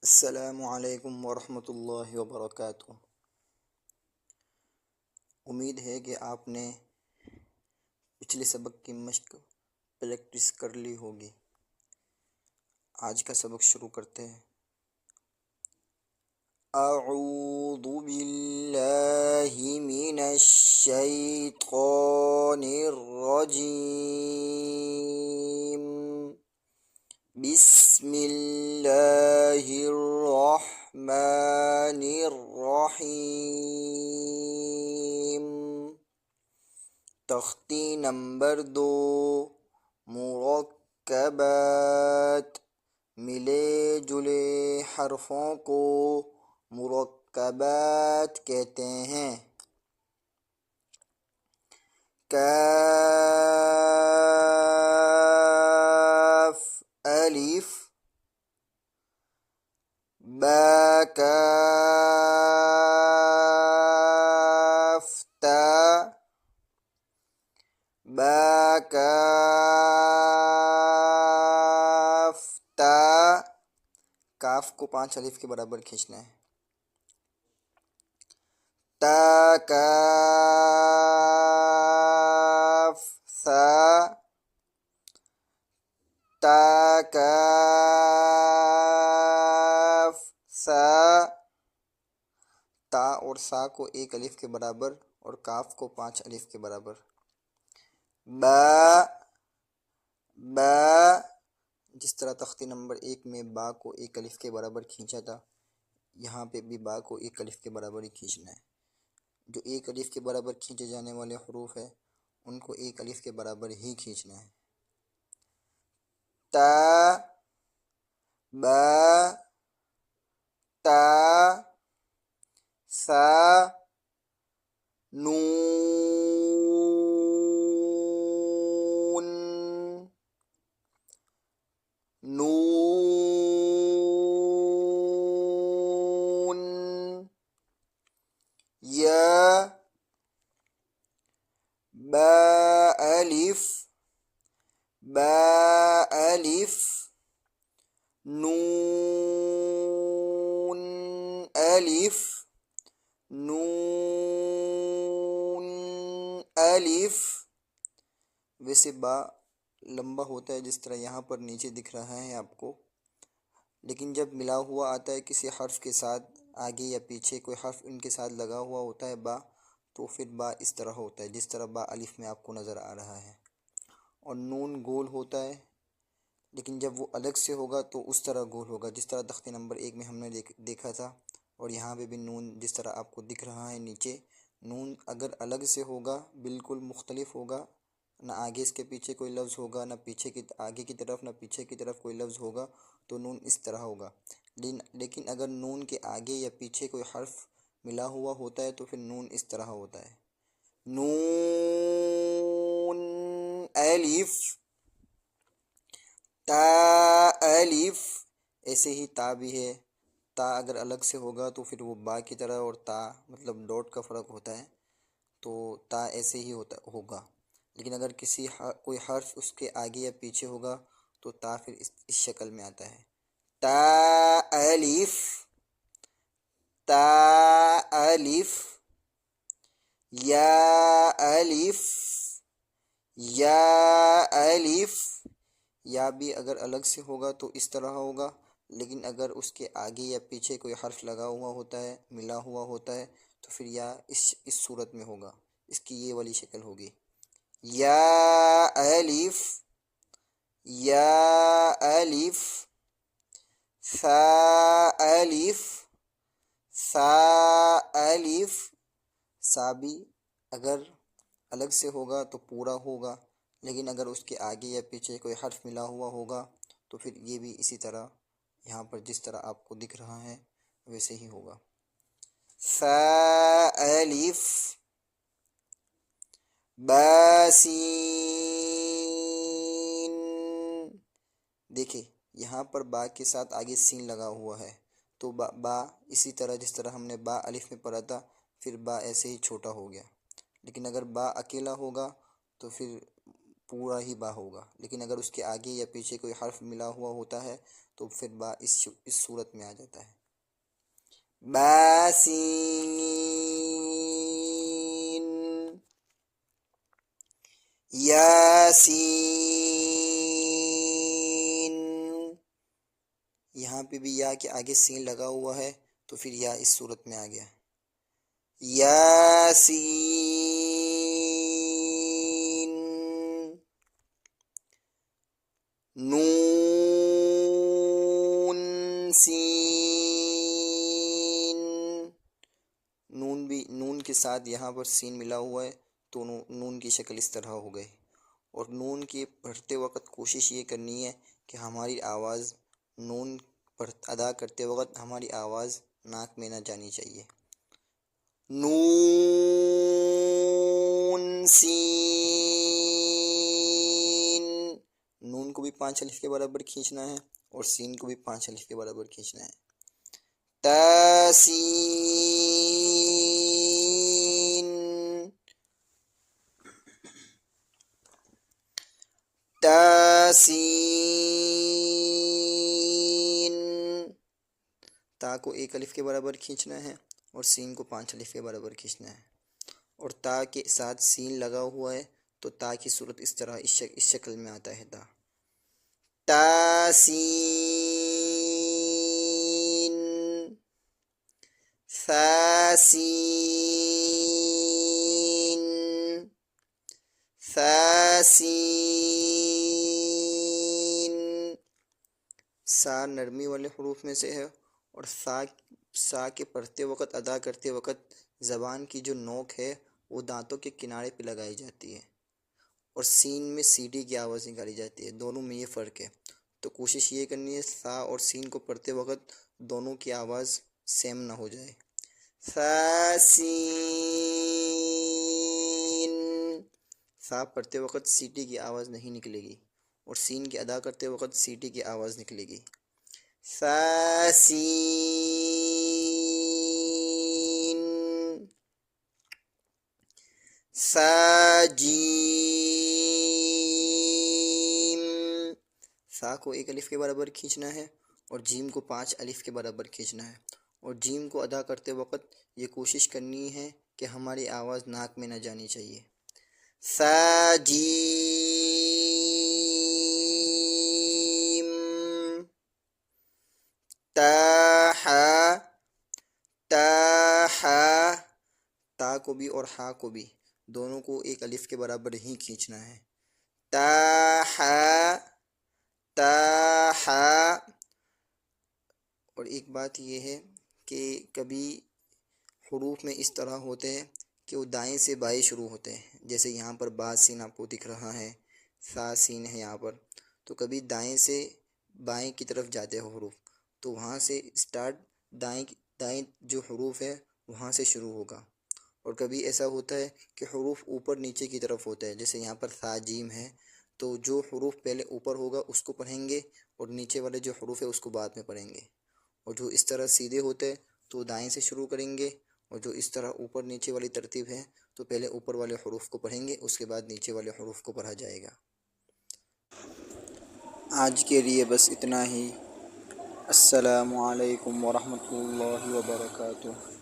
السلام علیکم ورحمۃ اللہ وبرکاتہ۔ امید ہے کہ آپ نے پچھلے سبق کی مشق پریکٹس کر لی ہوگی۔ آج کا سبق شروع کرتے ہیں۔ اعوذ باللہ من الشیطان الرجیم، بسم اللہ الرحمن الرحیم۔ تختی نمبر 2، مرکبات، ملے جلے حرفوں کو مرکبات کہتے ہیں۔ کاف الف، با کاف تا، با کاف تا۔ کاف کو 5 الف کے برابر کھینچنا ہے۔ تا کاف ثا، تا کاف سا۔ تا اور سا کو 1 الف کے برابر اور کاف کو 5 الف کے برابر۔ با، با، جس طرح تختی نمبر 1 میں با کو 1 الف کے برابر کھینچا تھا، یہاں پہ بھی با کو 1 الف کے برابر ہی کھینچنا ہے۔ جو 1 الف کے برابر کھینچے جانے والے حروف ہیں ان کو 1 الف کے برابر ہی کھینچنا ہے۔ تا، با، تا، سا، نون، نون، یا، با الف، با الف، نون الف، نون الف۔ ویسے با لمبا ہوتا ہے جس طرح یہاں پر نیچے دکھ رہا ہے آپ کو، لیکن جب ملا ہوا آتا ہے کسی حرف کے ساتھ، آگے یا پیچھے کوئی حرف ان کے ساتھ لگا ہوا ہوتا ہے با، تو پھر با اس طرح ہوتا ہے جس طرح با الف میں آپ کو نظر آ رہا ہے۔ اور نون گول ہوتا ہے، لیکن جب وہ الگ سے ہوگا تو اس طرح گول ہوگا جس طرح تختی نمبر 1 میں ہم نے دیکھا تھا۔ اور یہاں پہ بھی نون جس طرح آپ کو دکھ رہا ہے نیچے، نون اگر الگ سے ہوگا بالکل مختلف ہوگا، نہ آگے اس کے پیچھے کوئی لفظ ہوگا، نہ پیچھے کی آگے کی طرف نہ پیچھے کی طرف کوئی لفظ ہوگا، تو نون اس طرح ہوگا۔ لیکن اگر نون کے آگے یا پیچھے کوئی حرف ملا ہوا ہوتا ہے تو پھر نون اس طرح ہوتا ہے۔ نون الف، تا الف، ایسے ہی تا بھی ہے۔ تا اگر الگ سے ہوگا تو پھر وہ با کی طرح، اور تا مطلب ڈاٹ کا فرق ہوتا ہے، تو تا ایسے ہی ہوگا۔ لیکن اگر کوئی حرف اس کے آگے یا پیچھے ہوگا تو تا پھر اس شکل میں آتا ہے۔ تا الف، تا الف، یا الف، یا الف۔ یا بھی اگر الگ سے ہوگا تو اس طرح ہوگا، لیکن اگر اس کے آگے یا پیچھے کوئی حرف لگا ہوا ہوتا ہے، ملا ہوا ہوتا ہے، تو پھر یا اس صورت میں ہوگا، اس کی یہ والی شکل ہوگی۔ یا الف، یا الف، سا الف، سا الف۔ سا بھی اگر الگ سے ہوگا تو پورا ہوگا، لیکن اگر اس کے آگے یا پیچھے کوئی حرف ملا ہوا ہوگا تو پھر یہ بھی اسی طرح یہاں پر جس طرح آپ کو دکھ رہا ہے ویسے ہی ہوگا۔ سا الف، با سین۔ دیکھیں یہاں پر با کے ساتھ آگے سین لگا ہوا ہے، تو با اسی طرح جس طرح ہم نے با الف میں پڑھا تھا، پھر با ایسے ہی چھوٹا ہو گیا۔ لیکن اگر با اکیلا ہوگا تو پھر پورا ہی با ہوگا، لیکن اگر اس کے آگے یا پیچھے کوئی حرف ملا ہوا ہوتا ہے تو تو پھر با اس صورت میں آ جاتا ہے. باسین یاسین. یہاں پہ بھی یا کے آگے سین لگا ہوا ہے تو پھر یا اس صورت میں آ گیا. یاسین. نون سین. نون کے ساتھ یہاں پر سین ملا ہوا ہے تو نون کی شکل اس طرح ہو گئی. اور نون کے پڑھتے وقت کوشش یہ کرنی ہے کہ ہماری آواز نون ادا کرتے وقت ہماری آواز ناک میں نہ جانی چاہیے. نون سین. نون کو بھی 5 الف کے برابر کھینچنا ہے اور سین کو بھی 5 الف کے برابر کھینچنا ہے. تاسین. تاسین. تا کو 1 الف کے برابر کھینچنا ہے اور سین کو 5 الف کے برابر کھینچنا ہے. اور تا کے ساتھ سین لگا ہوا ہے تو تا کی صورت اس طرح اس شکل میں آتا ہے. تا تاسین. ثاسین. ثاسین. سا نرمی والے حروف میں سے ہے اور سا کے پڑھتے وقت ادا کرتے وقت زبان کی جو نوک ہے وہ دانتوں کے کنارے پہ لگائی جاتی ہے اور سین میں سی ڈی کی آواز نکالی جاتی ہے. دونوں میں یہ فرق ہے. تو کوشش یہ کرنی ہے سا اور سین کو پڑھتے وقت دونوں کی آواز سیم نہ ہو جائے. ثاسین. سا پڑھتے وقت سی ٹی کی آواز نہیں نکلے گی اور سین کی ادا کرتے وقت سی ٹی کی آواز نکلے گی. ثاسین. ساجیم. سا کو 1 الف کے برابر کھینچنا ہے اور جیم کو 5 الف کے برابر کھینچنا ہے. اور جیم کو ادا کرتے وقت یہ کوشش کرنی ہے کہ ہماری آواز ناک میں نہ جانی چاہیے. ساجیم. تاحا. تاحا. تا کو بھی اور ہا کو بھی دونوں کو 1 الف کے برابر ہی کھینچنا ہے. تاحا. تاحا. اور ایک بات یہ ہے کہ کبھی حروف میں اس طرح ہوتے ہیں کہ وہ دائیں سے بائیں شروع ہوتے ہیں. جیسے یہاں پر با سین آپ کو دکھ رہا ہے، سا سین ہے یہاں پر، تو کبھی دائیں سے بائیں کی طرف جاتے ہیں حروف، تو وہاں سے اسٹارٹ دائیں جو حروف ہے وہاں سے شروع ہوگا. اور کبھی ایسا ہوتا ہے کہ حروف اوپر نیچے کی طرف ہوتا ہے. جیسے یہاں پر سا جیم ہے تو جو حروف پہلے اوپر ہوگا اس کو پڑھیں گے اور نیچے والے جو حروف ہے اس کو بعد میں پڑھیں گے. اور جو اس طرح سیدھے ہوتے ہیں تو دائیں سے شروع کریں گے، اور جو اس طرح اوپر نیچے والی ترتیب ہے تو پہلے اوپر والے حروف کو پڑھیں گے اس کے بعد نیچے والے حروف کو پڑھا جائے گا. آج کے لیے بس اتنا ہی. السلام علیکم ورحمۃ اللہ وبرکاتہ.